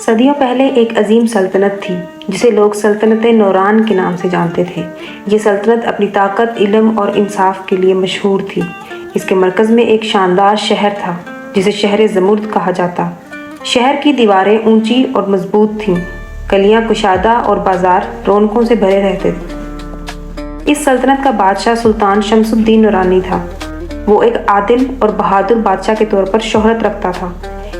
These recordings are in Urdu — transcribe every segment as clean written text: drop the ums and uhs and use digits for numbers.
صدیوں پہلے ایک عظیم سلطنت تھی جسے لوگ سلطنت نوران کے نام سے جانتے تھے۔ یہ سلطنت اپنی طاقت، علم اور انصاف کے لیے مشہور تھی۔ اس کے مرکز میں ایک شاندار شہر تھا جسے شہر زمرد کہا جاتا۔ شہر کی دیواریں اونچی اور مضبوط تھیں، گلیاں کشادہ اور بازار رونقوں سے بھرے رہتے تھے۔ اس سلطنت کا بادشاہ سلطان شمس الدین نورانی تھا۔ وہ ایک عادل اور بہادر بادشاہ کے طور پر شہرت رکھتا تھا۔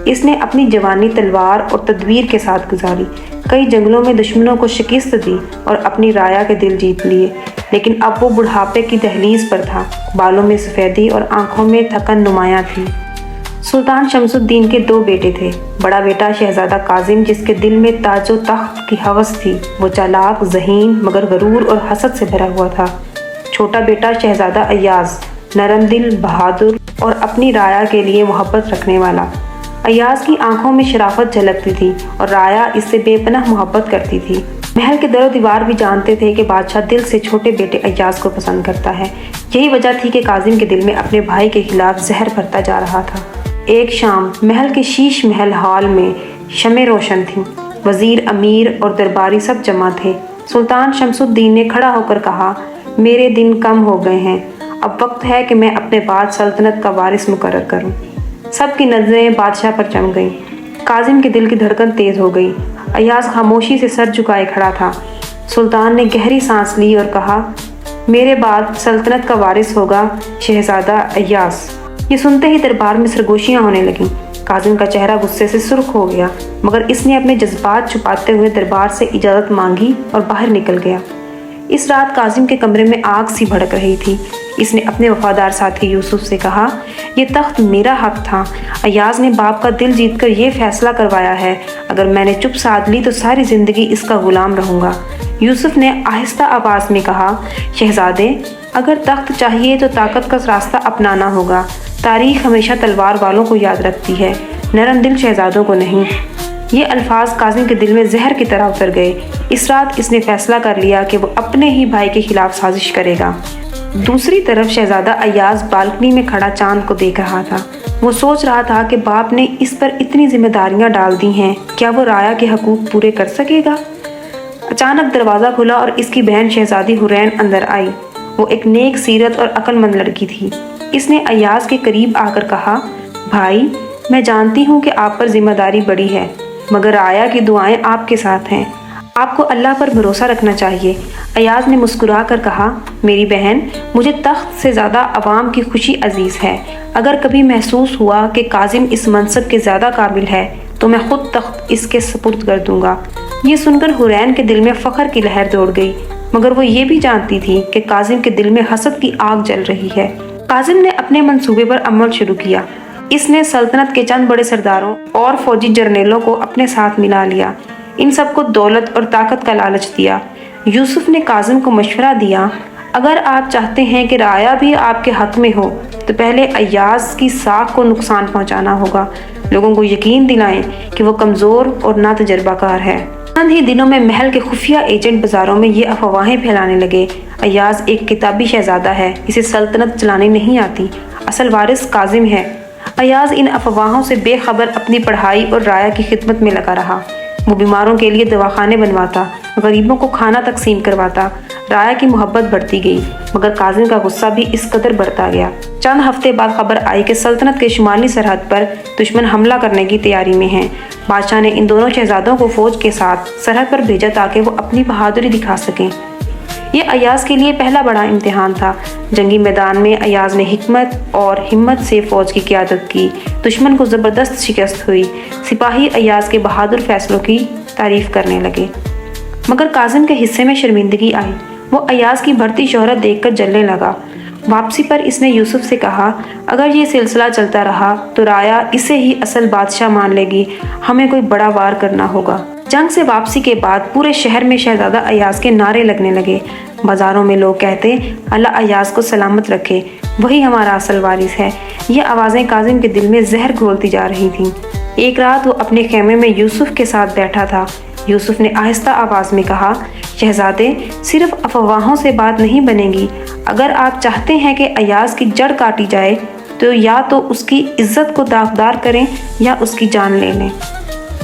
اس نے اپنی جوانی تلوار اور تدبیر کے ساتھ گزاری، کئی جنگلوں میں دشمنوں کو شکست دی اور اپنی رایا کے دل جیت لیے۔ لیکن اب وہ بڑھاپے کی دہلیز پر تھا، بالوں میں سفیدی اور آنکھوں میں تھکن نمایاں تھی۔ سلطان شمس الدین کے 2 بیٹے تھے۔ بڑا بیٹا شہزادہ کاظم، جس کے دل میں تاج و تخت کی ہوس تھی، وہ چالاک، ذہین مگر غرور اور حسد سے بھرا ہوا تھا۔ چھوٹا بیٹا شہزادہ ایاز، نرم دل، بہادر اور اپنی رایا کے لیے محبت رکھنے والا۔ ایاز کی آنکھوں میں شرافت جھلکتی تھی اور رایا اس سے بے پناہ محبت کرتی تھی۔ محل کے در و دیوار بھی جانتے تھے کہ بادشاہ دل سے چھوٹے بیٹے ایاز کو پسند کرتا ہے۔ یہی وجہ تھی کہ کاظم کے دل میں اپنے بھائی کے خلاف زہر بھرتا جا رہا تھا۔ ایک شام محل کے شیش محل ہال میں شمعیں روشن تھیں۔ وزیر، امیر اور درباری سب جمع تھے۔ سلطان شمس الدین نے کھڑا ہو کر کہا، میرے دن کم ہو گئے ہیں، اب وقت ہے کہ میں اپنے بعد سلطنت کا وارث مقرر کروں۔ سب کی نظریں بادشاہ پر جم گئیں۔ کاظم کے دل کی دھڑکن تیز ہو گئی۔ ایاز خاموشی سے سر جھکائے کھڑا تھا۔ سلطان نے گہری سانس لی اور کہا، میرے بعد سلطنت کا وارث ہوگا شہزادہ ایاز۔ یہ سنتے ہی دربار میں سرگوشیاں ہونے لگیں۔ کاظم کا چہرہ غصے سے سرخ ہو گیا، مگر اس نے اپنے جذبات چھپاتے ہوئے دربار سے اجازت مانگی اور باہر نکل گیا۔ اس رات کاظم کے کمرے میں آگ سی بھڑک رہی تھی۔ اس نے اپنے وفادار ساتھی یوسف سے کہا، یہ تخت میرا حق تھا۔ ایاز نے باپ کا دل جیت کر یہ فیصلہ کروایا ہے، اگر میں نے چپ سادھ لی تو ساری زندگی اس کا غلام رہوں گا۔ یوسف نے آہستہ آواز میں کہا، شہزادے، اگر تخت چاہیے تو طاقت کا راستہ اپنانا ہوگا۔ تاریخ ہمیشہ تلوار والوں کو یاد رکھتی ہے، نرم دل شہزادوں کو نہیں۔ یہ الفاظ کاظم کے دل میں زہر کی طرح اتر گئے۔ اس رات اس نے فیصلہ کر لیا کہ وہ اپنے ہی بھائی کے خلاف سازش کرے گا۔ دوسری طرف شہزادہ ایاز بالکنی میں کھڑا چاند کو دیکھ رہا تھا۔ وہ سوچ رہا تھا کہ باپ نے اس پر اتنی ذمہ داریاں ڈال دی ہیں، کیا وہ رایا کے حقوق پورے کر سکے گا؟ اچانک دروازہ کھلا اور اس کی بہن شہزادی حورین اندر آئی۔ وہ ایک نیک سیرت اور عقل مند لڑکی تھی۔ اس نے ایاز کے قریب آ کر کہا، بھائی، میں جانتی ہوں کہ آپ پر ذمہ داری بڑی ہے، مگر رایا کی دعائیں آپ کے ساتھ ہیں۔ آپ کو اللہ پر بھروسہ رکھنا چاہیے۔ ایاز نے مسکرا کر کہا، میری بہن، مجھے تخت سے زیادہ عوام کی خوشی عزیز ہے۔ اگر کبھی محسوس ہوا کہ کاظم اس منصب کے زیادہ قابل ہے تو میں خود تخت اس کے سپرد کر دوں گا۔ یہ سن کر حورین کے دل میں فخر کی لہر دوڑ گئی، مگر وہ یہ بھی جانتی تھی کہ کاظم کے دل میں حسد کی آگ جل رہی ہے۔ کاظم نے اپنے منصوبے پر عمل شروع کیا۔ اس نے سلطنت کے چند بڑے سرداروں اور فوجی جرنیلوں کو اپنے ساتھ ملا لیا۔ ان سب کو دولت اور طاقت کا لالچ دیا۔ یوسف نے کاظم کو مشورہ دیا، اگر آپ چاہتے ہیں کہ رایا بھی آپ کے حق میں ہو تو پہلے ایاز کی ساکھ کو نقصان پہنچانا ہوگا۔ لوگوں کو یقین دلائیں کہ وہ کمزور اور نا تجربہ کار ہے۔ چند ہی دنوں میں محل کے خفیہ ایجنٹ بازاروں میں یہ افواہیں پھیلانے لگے، ایاز ایک کتابی شہزادہ ہے، اسے سلطنت چلانی نہیں آتی، اصل وارث کاظم ہے۔ ایاز ان افواہوں سے بے خبر اپنی پڑھائی اور رایا کی خدمت میں لگا رہا۔ وہ بیماروں کے لیے دواخانے بنواتا، غریبوں کو کھانا تقسیم کرواتا۔ رایا کی محبت بڑھتی گئی، مگر کاظم کا غصہ بھی اس قدر بڑھتا گیا۔ چند ہفتے بعد خبر آئی کہ سلطنت کے شمالی سرحد پر دشمن حملہ کرنے کی تیاری میں ہیں۔ بادشاہ نے ان دونوں شہزادوں کو فوج کے ساتھ سرحد پر بھیجا تاکہ وہ اپنی بہادری دکھا سکیں۔ یہ ایاز کے لیے پہلا بڑا امتحان تھا۔ جنگی میدان میں ایاز نے حکمت اور ہمت سے فوج کی قیادت کی۔ دشمن کو زبردست شکست ہوئی۔ سپاہی ایاز کے بہادر فیصلوں کی تعریف کرنے لگے، مگر کاظم کے حصے میں شرمندگی آئی۔ وہ ایاز کی بڑھتی شہرت دیکھ کر جلنے لگا۔ واپسی پر اس نے یوسف سے کہا، اگر یہ سلسلہ چلتا رہا تو رایا اسے ہی اصل بادشاہ مان لے گی، ہمیں کوئی بڑا وار کرنا ہوگا۔ جنگ سے واپسی کے بعد پورے شہر میں شہزادہ ایاز کے نعرے لگنے لگے۔ بازاروں میں لوگ کہتے، اللہ ایاز کو سلامت رکھے، وہی ہمارا اصل وارث ہے۔ یہ آوازیں کاظم کے دل میں زہر گھولتی جا رہی تھیں۔ ایک رات وہ اپنے خیمے میں یوسف کے ساتھ بیٹھا تھا۔ یوسف نے آہستہ آواز میں کہا، شہزادے، صرف افواہوں سے بات نہیں بنے گی۔ اگر آپ چاہتے ہیں کہ ایاز کی جڑ کاٹی جائے تو یا تو اس کی عزت کو داغدار کریں یا اس کی جان لے لیں۔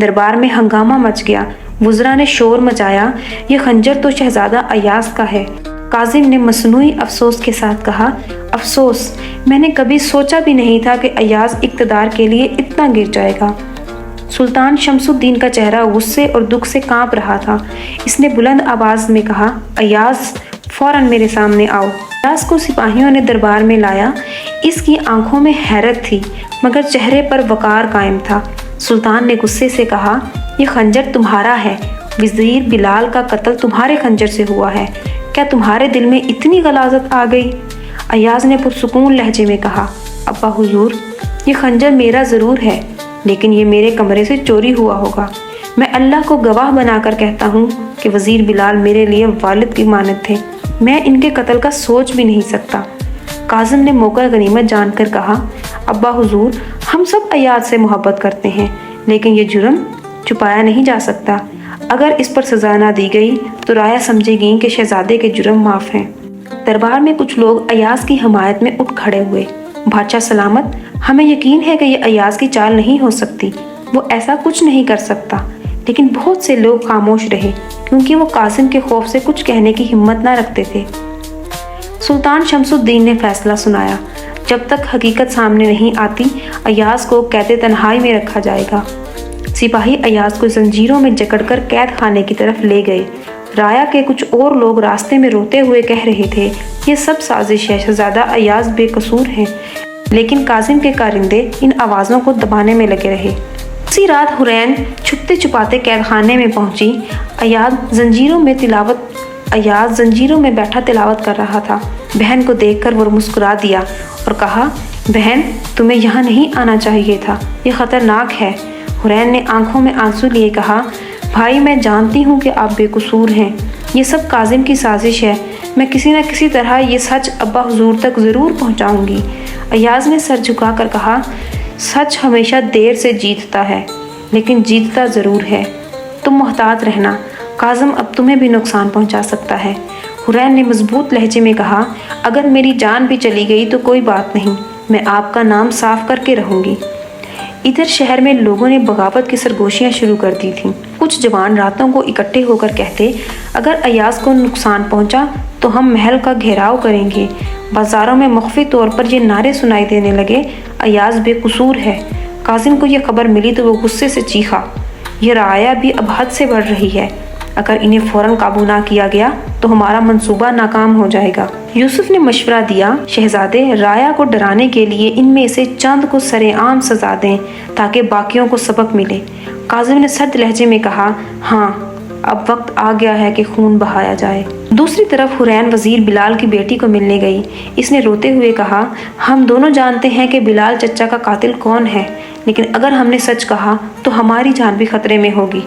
دربار میں ہنگامہ مچ گیا۔ وزراء نے شور مچایا، یہ خنجر تو شہزادہ ایاز کا ہے۔ کاظم نے مصنوعی افسوس کے ساتھ کہا، افسوس، میں نے کبھی سوچا بھی نہیں تھا کہ ایاز اقتدار کے لیے اتنا گر جائے گا۔ سلطان شمس الدین کا چہرہ غصے اور دکھ سے کانپ رہا تھا۔ اس نے بلند آواز میں کہا، ایاز، فوراً میرے سامنے آؤ۔ ایاز کو سپاہیوں نے دربار میں لایا۔ اس کی آنکھوں میں حیرت تھی مگر چہرے پر وقار قائم تھا۔ سلطان نے غصے سے کہا، یہ خنجر تمہارا ہے، وزیر بلال کا قتل تمہارے خنجر سے ہوا ہے، کیا تمہارے دل میں اتنی غلاظت آ گئی؟ ایاز نے پرسکون لہجے میں کہا، ابا حضور، یہ خنجر میرا ضرور ہے لیکن یہ میرے کمرے سے چوری ہوا ہوگا۔ میں اللہ کو گواہ بنا کر کہتا ہوں کہ وزیر بلال میرے لیے والد کی مانند تھے، میں ان کے قتل کا سوچ بھی نہیں سکتا۔ کاظم نے موقع غنیمت جان کر کہا، ابا حضور، ہم سب ایاز سے محبت کرتے ہیں لیکن یہ جرم چھپایا نہیں جا سکتا۔ اگر اس پر سزا نہ دی گئی تو رایا سمجھے گی کہ شہزادے کے جرم معاف ہیں۔ دربار میں کچھ لوگ ایاز کی حمایت میں اٹھ کھڑے ہوئے۔ بادشاہ سلامت، ہمیں یقین ہے کہ یہ ایاز کی چال نہیں ہو سکتی، وہ ایسا کچھ نہیں کر سکتا۔ لیکن بہت سے لوگ خاموش رہے کیونکہ وہ قاسم کے خوف سے کچھ کہنے کی ہمت نہ رکھتے تھے۔ سلطان شمس الدین نے فیصلہ سنایا، جب تک حقیقت سامنے نہیں آتی ایاز کو قید تنہائی میں رکھا جائے گا۔ سپاہی ایاز کو زنجیروں میں جکڑ کر قید خانے کی طرف لے گئے۔ رایا کے کچھ اور لوگ راستے میں روتے ہوئے کہہ رہے تھے، یہ سب سازش ہے، شہزادہ ایاز بے قصور ہیں۔ لیکن کاظم کے کارندے ان آوازوں کو دبانے میں لگے رہے۔ اسی رات حرین چھپتے چھپاتے قید خانے میں پہنچی۔ ایاز زنجیروں میں بیٹھا تلاوت کر رہا تھا۔ بہن کو دیکھ کر وہ مسکرا دیا اور کہا، بہن، تمہیں یہاں نہیں آنا چاہیے تھا، یہ خطرناک ہے۔ حرین نے آنکھوں میں آنسو لیے کہا، بھائی، میں جانتی ہوں کہ آپ بے قصور ہیں، یہ سب کاظم کی سازش ہے، میں کسی نہ کسی طرح یہ سچ ابا حضور تک ضرور پہنچاؤں گی۔ ایاز نے سر جھکا کر کہا، سچ ہمیشہ دیر سے جیتتا ہے لیکن جیتتا ضرور ہے، تم محتاط رہنا، کاظم اب تمہیں بھی نقصان پہنچا سکتا ہے۔ حرین نے مضبوط لہجے میں کہا، اگر میری جان بھی چلی گئی تو کوئی بات نہیں، میں آپ کا نام صاف کر کے رہوں گی۔ ادھر شہر میں لوگوں نے بغاوت کی سرگوشیاں شروع کر دی تھیں۔ کچھ جوان راتوں کو اکٹھے ہو کر کہتے، اگر ایاز کو نقصان پہنچا تو ہم محل کا گھیراؤ کریں گے۔ بازاروں میں مخفی طور پر یہ نعرے سنائی دینے لگے، ایاز بے قصور ہے۔ کاظم کو یہ خبر ملی تو وہ غصے سے چیخا، یہ رعایا بھی اب حد سے بڑھ رہی ہے، اگر انہیں فوراً قابو نہ کیا گیا تو ہمارا منصوبہ ناکام ہو جائے گا۔ یوسف نے مشورہ دیا، شہزادے، رایا کو ڈرانے کے لیے ان میں سے چند کو سرے عام سزا دیں تاکہ باقیوں کو سبق ملے۔ کاظم نے سرد لہجے میں کہا، ہاں، اب وقت آ گیا ہے کہ خون بہایا جائے۔ دوسری طرف حرین وزیر بلال کی بیٹی کو ملنے گئی۔ اس نے روتے ہوئے کہا، ہم دونوں جانتے ہیں کہ بلال چچا کا قاتل کون ہے، لیکن اگر ہم نے سچ کہا تو ہماری جان بھی خطرے میں ہوگی۔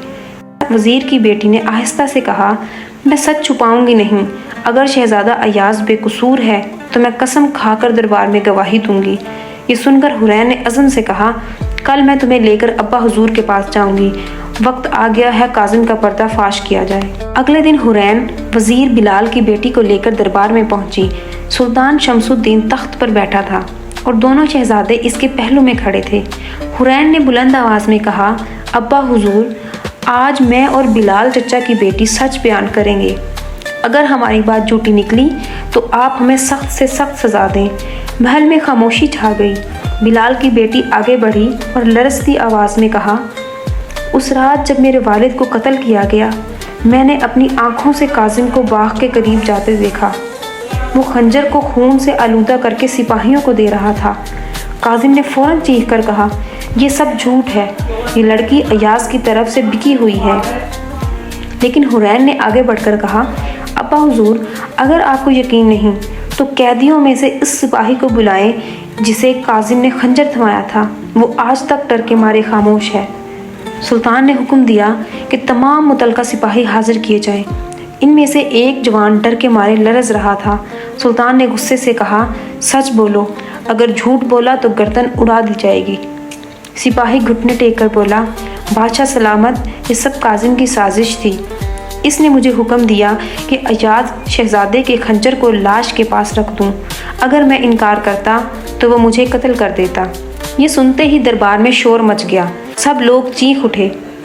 وزیر کی بیٹی نے آہستہ سے کہا، میں سچ چھپاؤں گی نہیں، اگر شہزادہ ایاز بے قصور ہے تو میں قسم کھا کر دربار میں گواہی دوں گی۔ یہ سن کر حرین نے عزم سے کہا، کل میں تمہیں لے کر ابا حضور کے پاس جاؤں گی، وقت آ گیا ہے کاظم کا پردہ فاش کیا جائے۔ اگلے دن حرین وزیر بلال کی بیٹی کو لے کر دربار میں پہنچی۔ سلطان شمس الدین تخت پر بیٹھا تھا اور دونوں شہزادے اس کے پہلو میں کھڑے تھے۔ حرین نے بلند آواز میں کہا، ابا حضور، آج میں اور بلال چچا کی بیٹی سچ بیان کریں گے، اگر ہماری بات جھوٹی نکلی تو آپ ہمیں سخت سے سخت سزا دیں۔ محل میں خاموشی چھا گئی۔ بلال کی بیٹی آگے بڑھی اور لرزتی آواز میں کہا، اس رات جب میرے والد کو قتل کیا گیا، میں نے اپنی آنکھوں سے کاظم کو باغ کے قریب جاتے دیکھا، وہ خنجر کو خون سے آلودہ کر کے سپاہیوں کو دے رہا تھا۔ کاظم نے فوراً چیخ کر کہا، یہ سب جھوٹ ہے، یہ لڑکی ایاز کی طرف سے بکی ہوئی ہے۔ لیکن حرین نے آگے بڑھ کر کہا، ابا حضور، اگر آپ کو یقین نہیں تو قیدیوں میں سے اس سپاہی کو بلائیں جسے کاظم نے خنجر تھمایا تھا، وہ آج تک ڈر کے مارے خاموش ہے۔ سلطان نے حکم دیا کہ تمام متعلقہ سپاہی حاضر کیے جائیں۔ ان میں سے ایک جوان ڈر کے مارے لرز رہا تھا۔ سلطان نے غصے سے کہا، سچ بولو، اگر جھوٹ بولا تو گردن اڑا دی جائے گی۔ سپاہی گھٹنے ٹیک کر بولا، بادشاہ سلامت، یہ سب کاظم کی سازش تھی، اس نے مجھے حکم دیا کہ ایاز شہزادے کے خنجر کو لاش کے پاس رکھ دوں، اگر میں انکار کرتا تو وہ مجھے قتل کر دیتا۔ یہ سنتے ہی دربار میں شور مچ گیا، سب لوگ چیخ اٹھے،